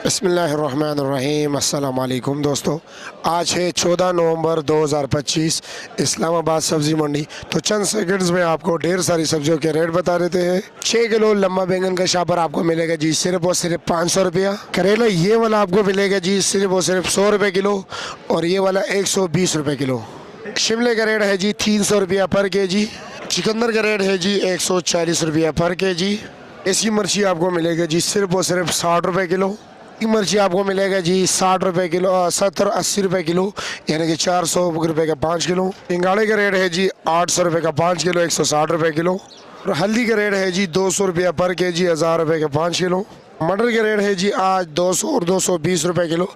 बिस्मिल्लाहिर्रहमानिर्रहीम। अस्सलाम वालेकुम दोस्तों, आज है 14 नवंबर 2025, इस्लामाबाद सब्ज़ी मंडी। तो चंद सेकंड्स में आपको ढेर सारी सब्जियों के रेट बता देते हैं। 6 किलो लंबा बैंगन का शापर आपको मिलेगा जी सिर्फ और सिर्फ 500 रुपया। करेला ये वाला आपको मिलेगा जी सिर्फ और सिर्फ 100 रुपये किलो, और ये वाला 120 रुपये किलो। शिमले का रेट है जी 300 रुपया पर के जी। चिकंदर का रेट है जी 140 रुपया पर के जी। ऐसी मिर्ची आपको मिलेगा जी सिर्फ और सिर्फ 60 रुपये किलो। मिर्ची आपको मिलेगा जी 60 रुपये किलो, 70-80 रुपये किलो, यानी कि 400 रुपये का 5 किलो। सिंगाड़े का रेट है जी 800 रुपये का 5 किलो, 160 रुपये किलो। और हल्दी का रेट है जी 200 रुपया पर के जी, 1000 रुपये का 5 किलो। मटर का रेट है जी आज 200 और 220 रुपये किलो।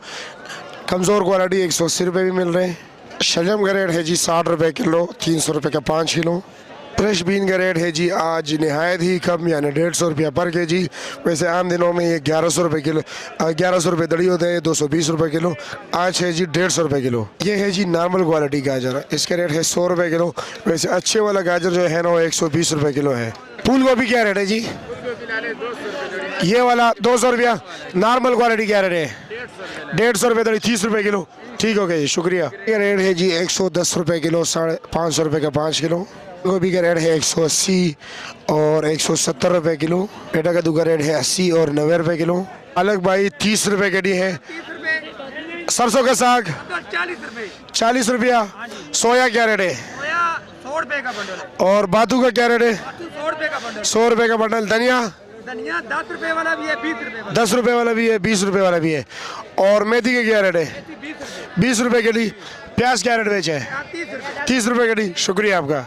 कमज़ोर क्वालिटी 180 रुपये भी मिल रहे हैं। शलजम का रेट है जी 60 रुपये किलो, 300 रुपये का 5 किलो। फ्रेश बीन का रेट है जी आज नहायत ही कम, यानी 150 रुपया पर के जी। वैसे आम दिनों में ये 1100 रुपये किलो, 1100 रुपये दड़ी होते हैं, 220 रुपये किलो। आज है जी 150 रुपये किलो। ये है जी नॉर्मल क्वालिटी गाजर, इसका रेट है 100 रुपये किलो। वैसे अच्छे वाला गाजर जो है ना वो 120 रुपये किलो है। फूल गोभी क्या रेट है जी? ये वाला 200 रुपया। नॉर्मल क्वालिटी क्या रेट है? 150 रुपये दड़ी, 30 रुपये किलो। ठीक हो गया जी, शुक्रिया। ये रेट है जी 110 रुपये किलो, 550 रुपये का 5 किलो। गोभी का रेट है 180 और 170 रुपये किलो। पेटा कद्दू का रेट है 80 और 90 रुपये किलो। पालक भाई 30 रुपये के डी है। सरसों का साग 40 रुपया। सोया क्या रेट है? 100 रुपए का बंडल। और बातू का क्या रेट है? 100 रुपए का बंडल। 100 रुपये का बंडल। धनिया 10 रुपए वाला भी है, 20 रुपए वाला। 10 रुपये वाला भी है, 20 रुपये वाला भी है। और मेथी का क्या रेट है? 20 रुपए। 20 रुपये के डी। प्याज क्या रेट बेचे है? 30 रुपए। 30 रुपये के डी। शुक्रिया आपका।